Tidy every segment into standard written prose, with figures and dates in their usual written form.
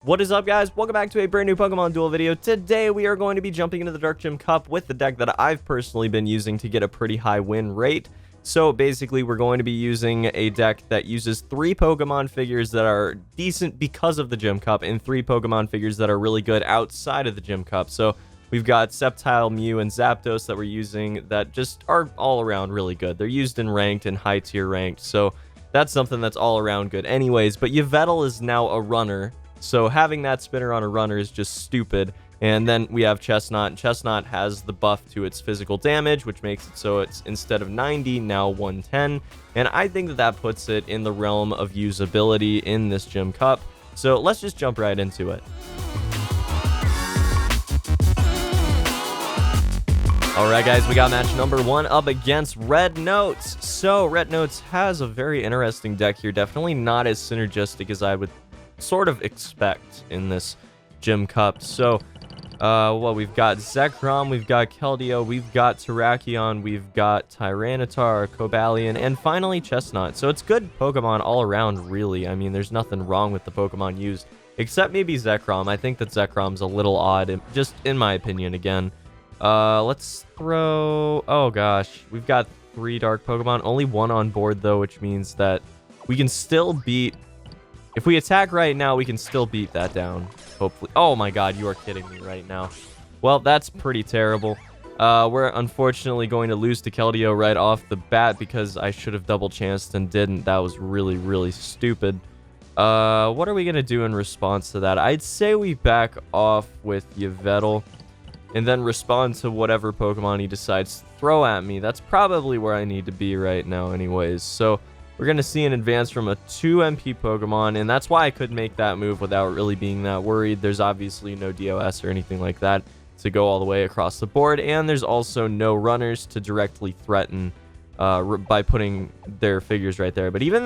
What is up, guys? Welcome back to a brand new Pokemon Duel video. Today we are going to be jumping into the Dark Gym Cup with the deck that I've personally been using to get a pretty high win rate. So basically we're going to be using a deck that uses 3 Pokemon figures that are decent because of the Gym Cup and 3 Pokemon figures that are really good outside of the Gym Cup. So we've got Sceptile, Mew, and Zapdos that we're using that just are all around really good. They're used in ranked and high tier ranked, so that's something that's all around good anyways. But Yveltal is now a runner, so having that spinner on a runner is just stupid. And then we have Chestnut. Chestnut has the buff to its physical damage, which makes it so it's instead of 90, now 110. And I think that that puts it in the realm of usability in this Gym Cup. So let's just jump right into it. Alright guys, we got match number 1 up against Red Notes. So Red Notes has a very interesting deck here. Definitely not as synergistic as I would sort of expect in this Gym Cup. So well, we've got Zekrom, we've got Keldeo, we've got Terrakion, we've got Tyranitar, Cobalion, and finally Chestnut. So it's good Pokemon all around, really. I mean, there's nothing wrong with the Pokemon used, except maybe Zekrom. I think that Zekrom's a little odd, just in my opinion again. Let's throw... Oh gosh, we've got 3 Dark Pokemon, only 1 on board though, which means that we can still beat... If we attack right now, we can still beat that down, hopefully. Oh my god, you are kidding me right now. Well, that's pretty terrible. We're unfortunately going to lose to Keldeo right off the bat because I should have double chanced and didn't. That was really, really stupid. What are we going to do in response to that? I'd say we back off with Yveltal and then respond to whatever Pokemon he decides to throw at me. That's probably where I need to be right now anyways. So we're going to see an advance from a 2 MP Pokemon, and that's why I could make that move without really being that worried. There's obviously no DOS or anything like that to go all the way across the board, and there's also no runners to directly threaten by putting their figures right there. But even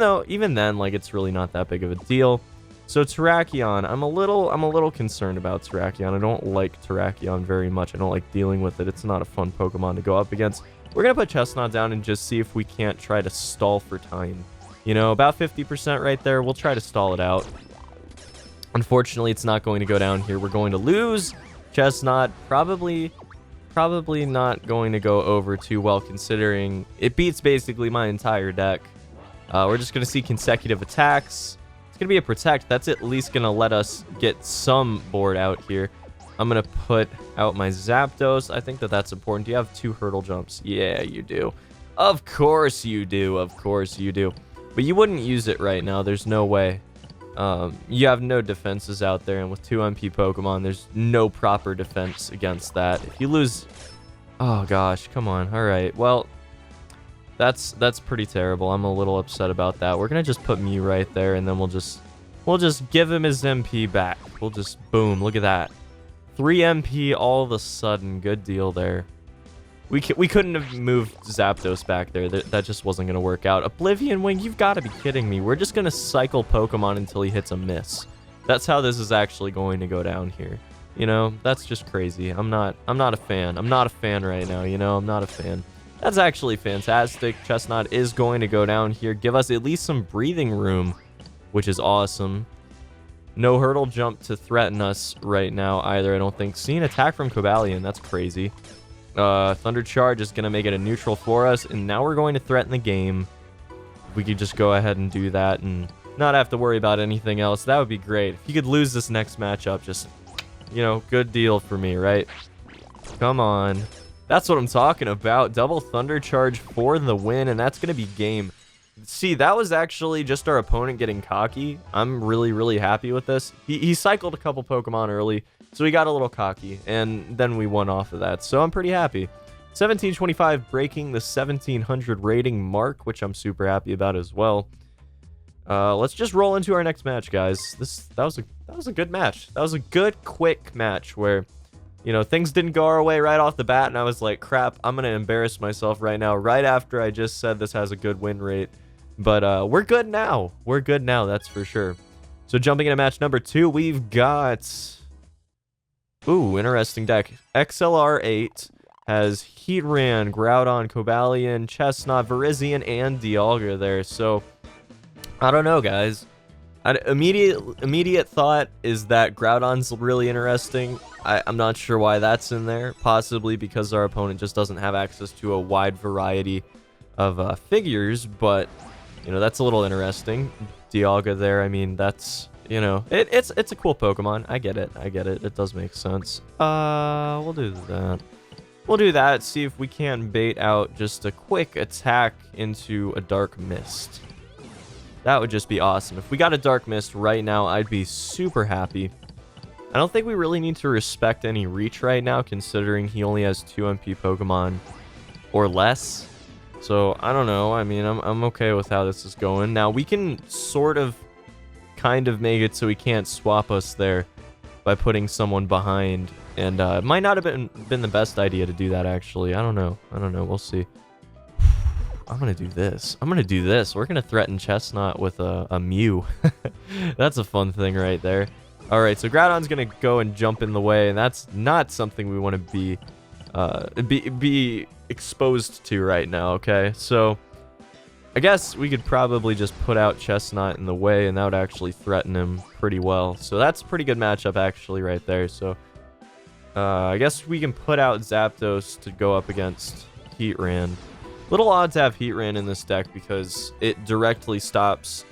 then, like, it's really not that big of a deal. So Terrakion, I'm a little concerned about Terrakion. I don't like Terrakion very much. I don't like dealing with it. It's not a fun Pokemon to go up against. We're going to put Chestnut down and just see if we can't try to stall for time. You know, about 50% right there. We'll try to stall it out. Unfortunately, it's not going to go down here. We're going to lose. Chestnut probably not going to go over too well, considering it beats basically my entire deck. We're just going to see consecutive attacks. It's going to be a Protect. That's at least going to let us get some board out here. I'm going to put out my Zapdos. I think that that's important. Do you have 2 hurdle jumps? Yeah, you do. Of course you do. Of course you do. But you wouldn't use it right now. There's no way. You have no defenses out there. And with 2 MP Pokemon, there's no proper defense against that. If you lose... Oh, gosh. Come on. All right. Well, that's pretty terrible. I'm a little upset about that. We're going to just put Mew right there. And then we'll just give him his MP back. We'll just... Boom. Look at that. 3 MP all of a sudden. Good deal there. We couldn't have moved Zapdos back there. That just wasn't going to work out. Oblivion Wing, you've got to be kidding me. We're just going to cycle Pokemon until he hits a miss. That's how this is actually going to go down here. You know, that's just crazy. I'm not a fan. I'm not a fan right now, you know? I'm not a fan. That's actually fantastic. Chestnut is going to go down here. Give us at least some breathing room, which is awesome. No hurdle jump to threaten us right now either, I don't think. See an attack from Cobalion. That's crazy. Thunder Charge is going to make it a neutral for us, and now we're going to threaten the game. We could just go ahead and do that and not have to worry about anything else. That would be great. If you could lose this next matchup, just, you know, good deal for me, right? Come on. That's what I'm talking about. Double Thunder Charge for the win, and that's going to be game. See, that was actually just our opponent getting cocky. I'm really, really happy with this. He cycled a couple Pokemon early, so he got a little cocky, and then we won off of that. So I'm pretty happy. 1725 breaking the 1700 rating mark, which I'm super happy about as well. Let's just roll into our next match, guys. That was a good match. That was a good, quick match where, you know, things didn't go our way right off the bat, and I was like, crap, I'm going to embarrass myself right now, right after I just said this has a good win rate. But we're good now. We're good now, that's for sure. So jumping into match number 2, we've got... Ooh, interesting deck. XLR8 has Heatran, Groudon, Cobalion, Chestnut, Virizion, and Dialga there. So, I don't know, guys. An immediate thought is that Groudon's really interesting. I'm not sure why that's in there. Possibly because our opponent just doesn't have access to a wide variety of figures, but you know, that's a little interesting. Dialga there, I mean, that's, you know, it's a cool Pokemon. I get it. It does make sense. We'll do that. We'll do that. See if we can bait out just a quick attack into a Dark Mist. That would just be awesome. If we got a Dark Mist right now, I'd be super happy. I don't think we really need to respect any reach right now, considering he only has 2 MP Pokemon or less. So, I don't know. I mean, I'm okay with how this is going. Now, we can sort of kind of make it so he can't swap us there by putting someone behind. And it might not have been the best idea to do that, actually. I don't know. We'll see. I'm going to do this. We're going to threaten Chestnut with a Mew. That's a fun thing right there. All right, so Groudon's going to go and jump in the way, and that's not something we want to be exposed to right now, okay? So I guess we could probably just put out Chestnut in the way, and that would actually threaten him pretty well. So that's a pretty good matchup, actually, right there. So I guess we can put out Zapdos to go up against Heatran. Little odd to have Heatran in this deck because it directly stops.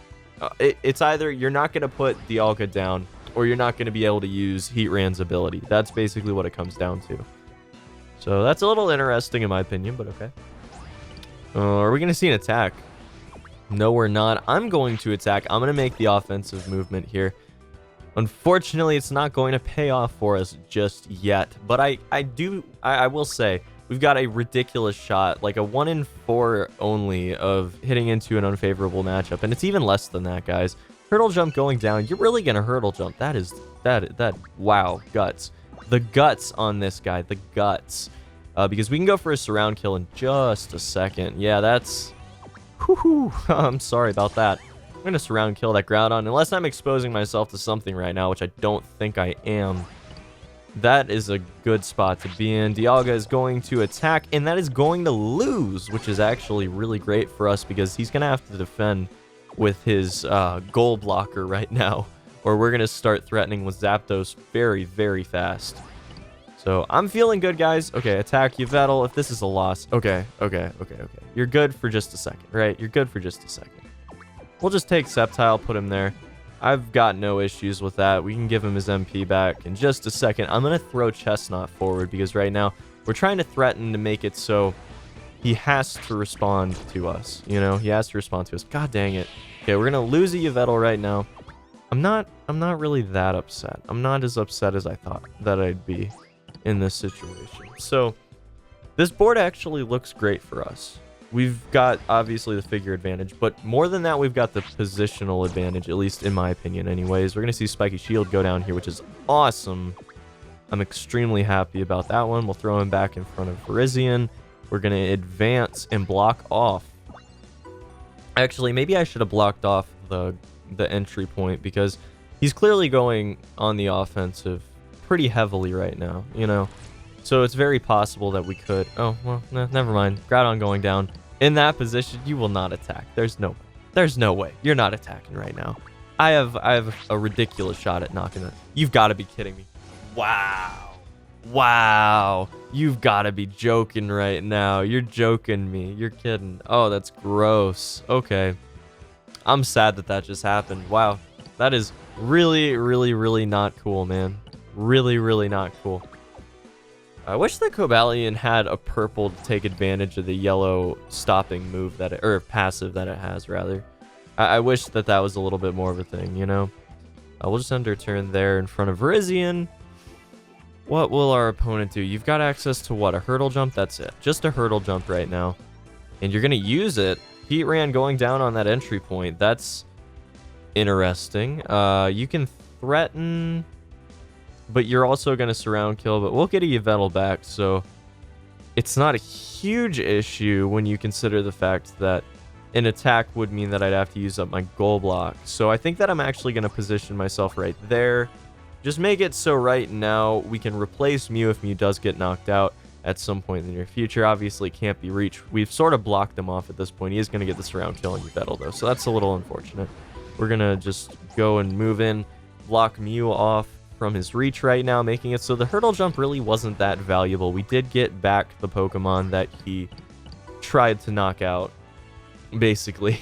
It's either you're not going to put Dialga down or you're not going to be able to use Heatran's ability. That's basically what it comes down to. So that's a little interesting in my opinion, but okay. Are we going to see an attack? No, we're not. I'm going to attack. I'm going to make the offensive movement here. Unfortunately, it's not going to pay off for us just yet. But I will say, we've got a ridiculous shot, like a 1 in 4 only of hitting into an unfavorable matchup. And it's even less than that, guys. Hurdle jump going down. You're really going to hurdle jump. Wow, guts. The guts on this guy, the guts. Because we can go for a surround kill in just a second. Yeah, that's... Whoo-hoo. I'm sorry about that. I'm going to surround kill that Groudon, unless I'm exposing myself to something right now, which I don't think I am. That is a good spot to be in. Dialga is going to attack, and that is going to lose, which is actually really great for us because he's going to have to defend with his goal blocker right now, or we're going to start threatening with Zapdos very, very fast. So I'm feeling good, guys. Okay, attack Yveltal if this is a loss. Okay. You're good for just a second, right? You're good for just a second. We'll just take Sceptile, put him there. I've got no issues with that. We can give him his MP back in just a second. I'm going to throw Chestnut forward because right now we're trying to threaten to make it so he has to respond to us. You know, he has to respond to us. God dang it. Okay, we're going to lose a Yveltal right now. I'm not really that upset. I'm not as upset as I thought that I'd be in this situation. So this board actually looks great for us. We've got, obviously, the figure advantage, but more than that, we've got the positional advantage, at least in my opinion anyways. We're going to see Spiky Shield go down here, which is awesome. I'm extremely happy about that one. We'll throw him back in front of Virizion. We're going to advance and block off. Actually, maybe I should have blocked off the entry point because he's clearly going on the offensive pretty heavily right now, you know? So it's very possible that we could... Oh, well, never mind. Groudon going down. In that position, you will not attack. There's no way. You're not attacking right now. I have a ridiculous shot at knocking that. You've got to be kidding me. Wow. You've got to be joking right now. You're joking me. You're kidding. Oh, that's gross. Okay. I'm sad that just happened. Wow. That is really, really, really not cool, man. Really, really not cool. I wish that Cobalion had a purple to take advantage of the yellow stopping move that or passive that it has, rather. I wish that was a little bit more of a thing, you know? We'll just end our turn there in front of Virizion. What will our opponent do? You've got access to what? A hurdle jump? That's it. Just a hurdle jump right now. And you're going to use it. Heatran going down on that entry point. That's interesting. You can threaten... But you're also going to surround kill, but we'll get a Yveltal back, so it's not a huge issue when you consider the fact that an attack would mean that I'd have to use up my goal block. So I think that I'm actually going to position myself right there. Just make it so right now we can replace Mew if Mew does get knocked out at some point in the near future. Obviously, it can't be reached. We've sort of blocked him off at this point. He is going to get the surround kill on Yveltal, though, so that's a little unfortunate. We're going to just go and move in, block Mew off from his reach right now, making it so the hurdle jump really wasn't that valuable. We did get back the Pokemon that he tried to knock out, basically.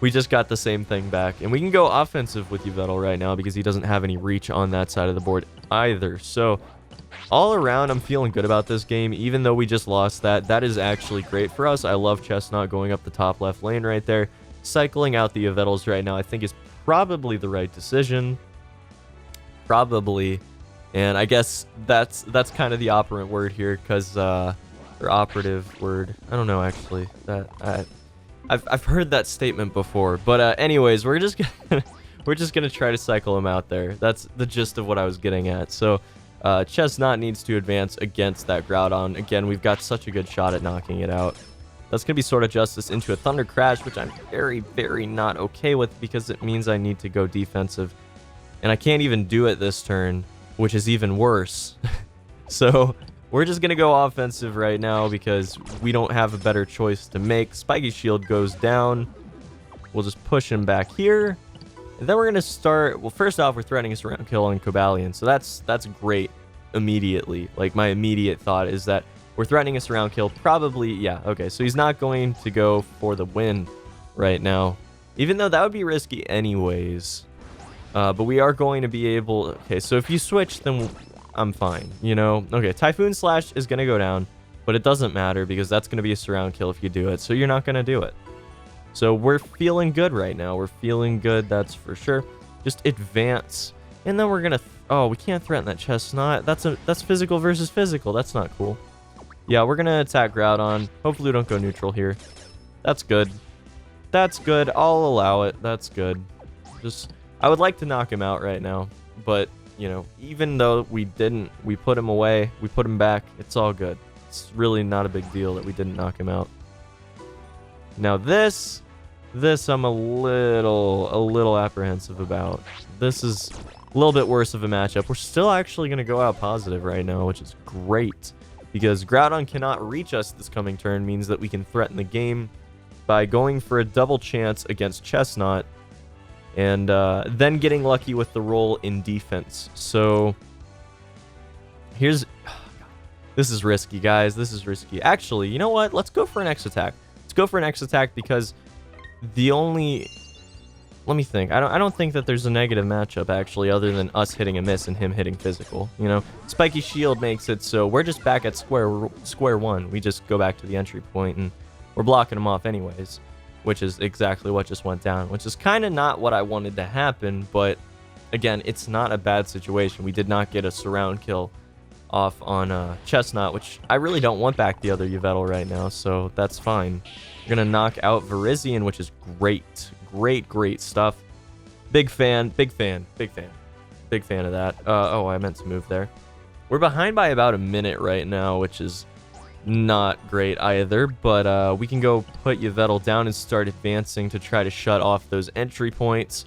We just got the same thing back. And we can go offensive with Yveltal right now because he doesn't have any reach on that side of the board either. So all around, I'm feeling good about this game, even though we just lost that. That is actually great for us. I love Chestnut going up the top left lane right there. Cycling out the Yveltals right now, I think, is probably the right decision. Probably. And I guess that's kind of the operant word here, because or operative word. I don't know, actually. I've heard that statement before. But anyways, we're just gonna try to cycle him out there. That's the gist of what I was getting at. So Chestnut needs to advance against that Groudon. Again, we've got such a good shot at knocking it out. That's going to be Sword of Justice into a Thunder Crash, which I'm very, very not okay with because it means I need to go defensive. And I can't even do it this turn, which is even worse. So we're just going to go offensive right now because we don't have a better choice to make. Spiky Shield goes down. We'll just push him back here. And then we're going to start... Well, first off, we're threatening a Surround Kill on Cobalion. So that's great immediately. Like, my immediate thought is that we're threatening a Surround Kill. Probably, yeah, okay. So he's not going to go for the win right now. Even though that would be risky anyways. But we are going to be able... Okay, so if you switch, then I'm fine, you know? Okay, Typhoon Slash is going to go down. But it doesn't matter because that's going to be a Surround Kill if you do it. So you're not going to do it. So we're feeling good right now. We're feeling good, that's for sure. Just advance. And then we're going to... Oh, we can't threaten that Chestnut. That's physical versus physical. That's not cool. Yeah, we're going to attack Groudon. Hopefully we don't go neutral here. That's good. That's good. I'll allow it. That's good. Just... I would like to knock him out right now. But, you know, even though we didn't, we put him away. We put him back. It's all good. It's really not a big deal that we didn't knock him out. Now this I'm a little apprehensive about. This is a little bit worse of a matchup. We're still actually going to go out positive right now, which is great. Because Groudon cannot reach us this coming turn means that we can threaten the game by going for a double chance against Chestnut and then getting lucky with the roll in defense. So here's... This is risky, guys. This is risky. Actually, you know what? Let's go for an X attack. Let's go for an X attack because the only... Let me think. I don't think that there's a negative matchup, actually, other than us hitting a miss and him hitting physical. You know, Spiky Shield makes it so we're just back at square one. We just go back to the entry point, and we're blocking him off anyways, which is exactly what just went down, which is kind of not what I wanted to happen, but again, it's not a bad situation. We did not get a surround kill off on Chestnut, which I really don't want back the other Yveltal right now, so that's fine. We're going to knock out Virizion, which is great. Great stuff. Big fan of that. Oh, I meant to move there. We're behind by about a minute right now, which is not great either, but we can go put Yveltal down and start advancing to try to shut off those entry points.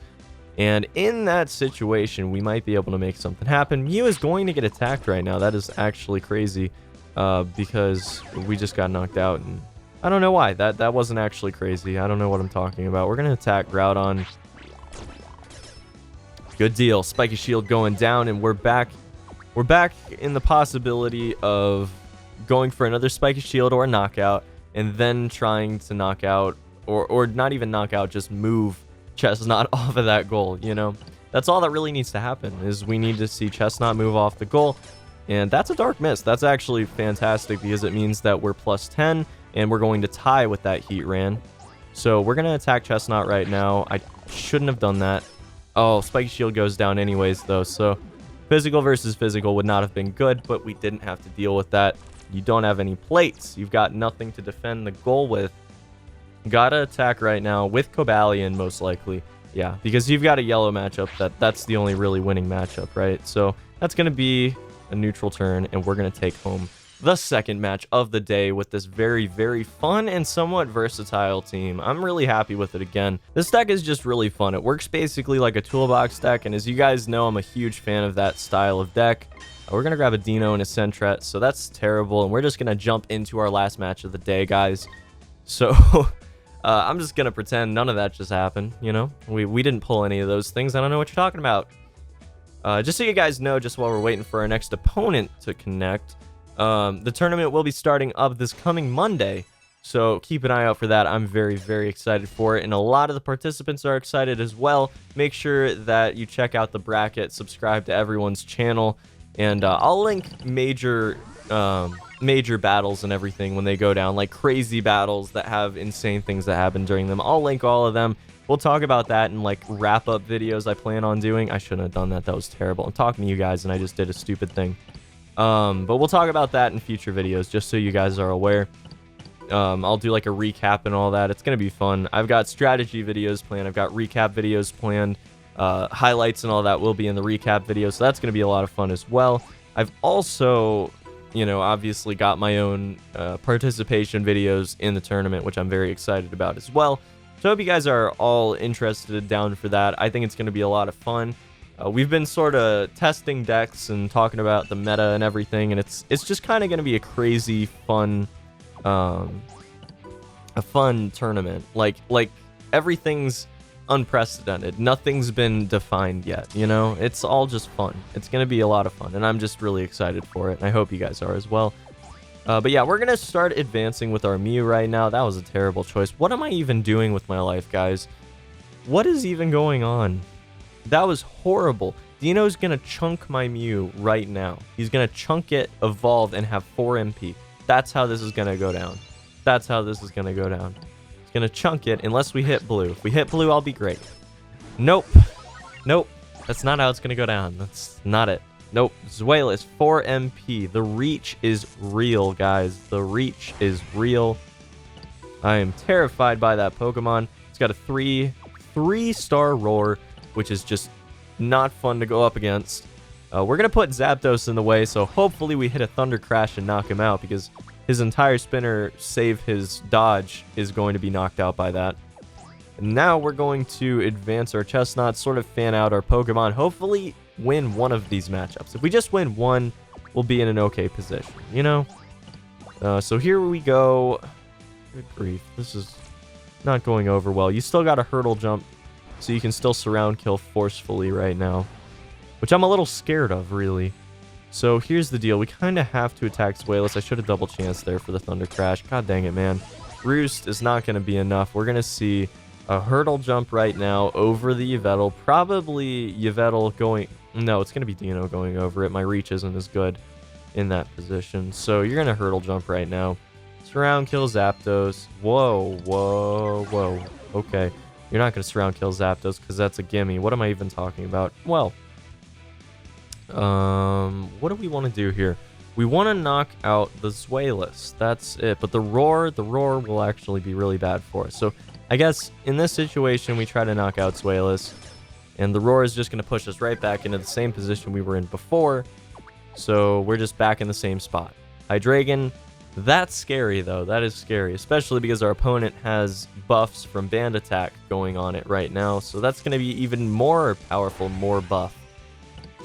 And in that situation, we might be able to make something happen. Mew is going to get attacked right now. That is actually crazy because we just got knocked out. And I don't know why. That wasn't actually crazy. I don't know what I'm talking about. We're going to attack Groudon. Good deal. Spiky Shield going down, and we're back. We're back in the possibility of going for another Spiky Shield or a knockout, and then trying to knock out, or not even knock out, just move Chestnut off of that goal, you know? That's all that really needs to happen, is we need to see Chestnut move off the goal, and that's a Dark Mist. That's actually fantastic because it means that we're plus 10, and we're going to tie with that Heat Ran. So we're going to attack Chestnut right now. I shouldn't have done that. Oh, Spiky Shield goes down anyways, though, so physical versus physical would not have been good, but we didn't have to deal with that. You don't have any plates. You've got nothing to defend the goal with. Gotta attack right now with Cobalion, most likely. Yeah, because you've got a yellow matchup. That's the only really winning matchup, right? So that's going to be a neutral turn, and we're going to take home the second match of the day with this very, very fun and somewhat versatile team. I'm really happy with it again. This deck is just really fun. It works basically like a toolbox deck, and as you guys know, I'm a huge fan of that style of deck. We're going to grab a Dino and a Sentret, so that's terrible, and we're just going to jump into our last match of the day, guys. So... I'm just gonna pretend none of that just happened, you know? We didn't pull any of those things. I don't know what you're talking about. Just so you guys know, just while we're waiting for our next opponent to connect, the tournament will be starting up this coming Monday, so keep an eye out for that. I'm very, very excited for it, and a lot of the participants are excited as well. Make sure that you check out the bracket, subscribe to everyone's channel, and I'll link major battles and everything when they go down, like crazy battles that have insane things that happen during them. I'll link all of them. We'll talk about that in like wrap-up videos I plan on doing. I shouldn't have done that. That was terrible. I'm talking to you guys and I just did a stupid thing. But we'll talk about that in future videos, just so you guys are aware. I'll do like a recap and all that. It's going to be fun. I've got strategy videos planned. I've got recap videos planned. Highlights and all that will be in the recap video, so that's going to be a lot of fun as well. I've also, you know, obviously got my own participation videos in the tournament, which I'm very excited about as well. So I hope you guys are all interested down for that. I think it's going to be a lot of fun. We've been sort of testing decks and talking about the meta and everything, and it's just kind of going to be a crazy fun a fun tournament. Like everything's unprecedented. Nothing's been defined yet, you know? It's all just fun. It's going to be a lot of fun, and I'm just really excited for it, and I hope you guys are as well. But yeah, we're going to start advancing with our Mew right now. That was a terrible choice. What am I even doing with my life, guys? What is even going on? That was horrible. Dino's going to chunk my Mew right now. He's going to chunk it, evolve, and have 4 MP. That's how this is going to go down. That's how this is going to go down. He's going to chunk it unless we hit blue. If we hit blue, I'll be great. Nope. Nope. That's not how it's going to go down. That's not it. Nope. Zweilous, 4 MP. The reach is real, guys. The reach is real. I am terrified by that Pokemon. It's got a 3-star roar, which is just not fun to go up against. We're going to put Zapdos in the way, so hopefully we hit a Thunder Crash and knock him out, because his entire spinner, save his dodge, is going to be knocked out by that. And now we're going to advance our Chestnut, sort of fan out our Pokemon, hopefully win one of these matchups. If we just win one, we'll be in an okay position, you know? So here we go. Good grief, this is not going over well. You still got a hurdle jump, so you can still surround kill forcefully right now, which I'm a little scared of, really. So here's the deal. We kind of have to attack Zweilous. I should have double chanced there for the Thunder Crash. God dang it, man. Roost is not going to be enough. We're going to see a hurdle jump right now over the Yveltal. Probably Yveltal going... No, it's going to be Dino going over it. My reach isn't as good in that position. So you're going to hurdle jump right now. Surround kill Zapdos. Whoa, whoa, whoa. Okay. You're not going to surround kill Zapdos because that's a gimme. What am I even talking about? Well, what do we want to do here? We want to knock out the Zweilous. That's it. But the roar will actually be really bad for us. So I guess in this situation, we try to knock out Zweilous, and the roar is just going to push us right back into the same position we were in before. So we're just back in the same spot. Hydreigon, that's scary though. That is scary, especially because our opponent has buffs from Band Attack going on it right now. So that's going to be even more powerful, more buff.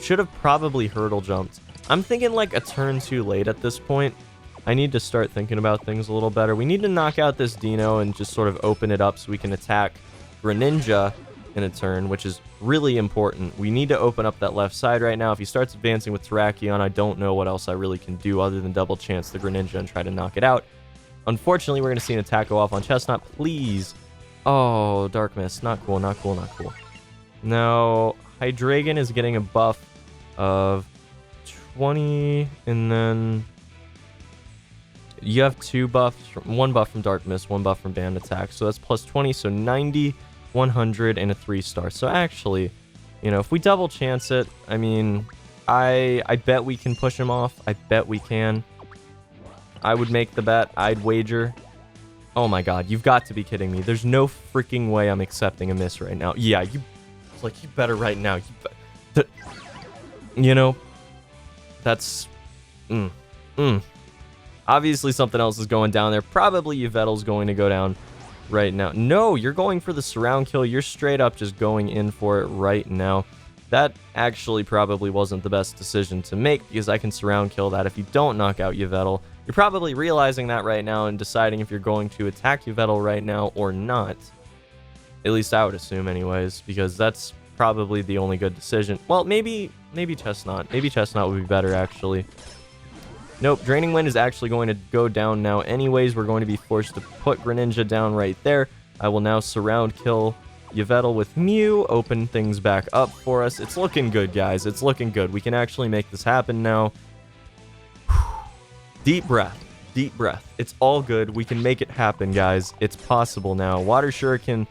Should have probably hurdle jumped. I'm thinking like a turn too late at this point. I need to start thinking about things a little better. We need to knock out this Dino and just sort of open it up so we can attack Greninja in a turn, which is really important. We need to open up that left side right now. If he starts advancing with Terrakion, I don't know what else I really can do other than double chance the Greninja and try to knock it out. Unfortunately, we're going to see an attack go off on Chestnut. Please. Oh, Dark Mist. Not cool, not cool, not cool. Now, Hydreigon is getting a buff of 20, and then you have 2 buffs, 1 buff from Dark Mist, 1 buff from Band Attack, so that's plus 20, so 90, 100, and a 3-star. So actually, you know, if we double chance it, I mean, I bet we can push him off. I bet we can. I would make the bet. I'd wager. Oh my god, you've got to be kidding me. There's no freaking way I'm accepting a miss right now. Yeah, you better right now. You know, that's... Obviously something else is going down there. Probably Yveltal's going to go down right now. No, you're going for the surround kill. You're straight up just going in for it right now. That actually probably wasn't the best decision to make, because I can surround kill that if you don't knock out Yveltal. You're probably realizing that right now and deciding if you're going to attack Yveltal right now or not. At least I would assume anyways, because that's probably the only good decision. Well, maybe Chestnut. Maybe Chestnut would be better, actually. Nope, Draining Wind is actually going to go down now anyways. We're going to be forced to put Greninja down right there. I will now surround kill Yveltal with Mew, open things back up for us. It's looking good, guys. It's looking good. We can actually make this happen now. Deep breath. Deep breath. It's all good. We can make it happen, guys. It's possible now. Water Shuriken,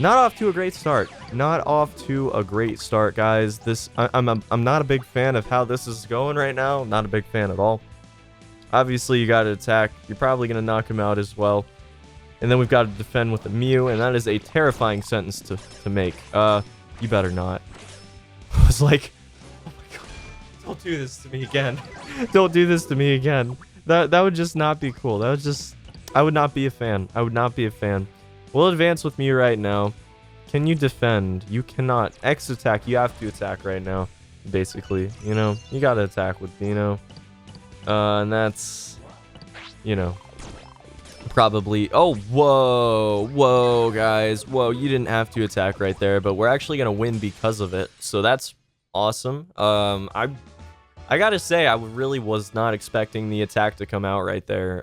not off to a great start. Not off to a great start, guys. I'm not a big fan of how this is going right now. Not a big fan at all. Obviously, you got to attack. You're probably going to knock him out as well. And then we've got to defend with a Mew, and that is a terrifying sentence to make. You better not. I was like, oh my god, don't do this to me again. Don't do this to me again. That would just not be cool. That would just, I would not be a fan. I would not be a fan. We'll advance with Mew right now. Can you defend? You cannot. X attack. You have to attack right now, basically. You know, you got to attack with Dino. And that's, you know, probably. Oh, whoa, guys. Whoa, you didn't have to attack right there, but we're actually going to win because of it. So that's awesome. I gotta say, I really was not expecting the attack to come out right there.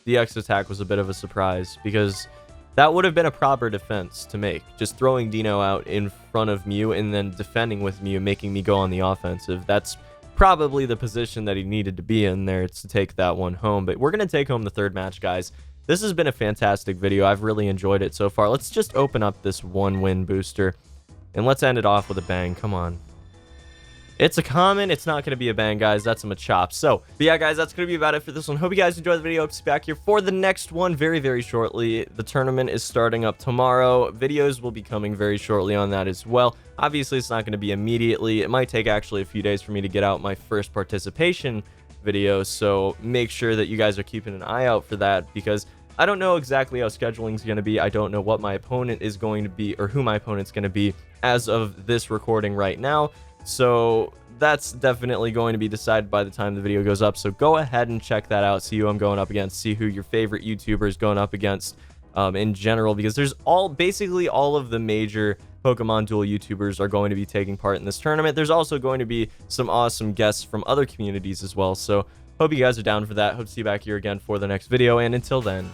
The X attack was a bit of a surprise, because that would have been a proper defense to make. Just throwing Dino out in front of Mew and then defending with Mew, making me go on the offensive. That's probably the position that he needed to be in there to take that one home. But we're going to take home the third match, guys. This has been a fantastic video. I've really enjoyed it so far. Let's just open up this 1-win booster, and let's end it off with a bang. Come on. It's a common. It's not going to be a bang, guys. That's a Machop. So, but yeah, guys, that's going to be about it for this one. Hope you guys enjoyed the video. Hope to see you back here for the next one very, very shortly. The tournament is starting up tomorrow. Videos will be coming very shortly on that as well. Obviously, it's not going to be immediately. It might take actually a few days for me to get out my first participation video. So make sure that you guys are keeping an eye out for that, because I don't know exactly how scheduling is going to be. I don't know what my opponent is going to be, or who my opponent's going to be as of this recording right now. So that's definitely going to be decided by the time the video goes up. So go ahead and check that out. See who I'm going up against. See who your favorite YouTuber is going up against in general, because there's basically all of the major Pokemon Duel YouTubers are going to be taking part in this tournament. There's also going to be some awesome guests from other communities as well. So hope you guys are down for that. Hope to see you back here again for the next video. And until then,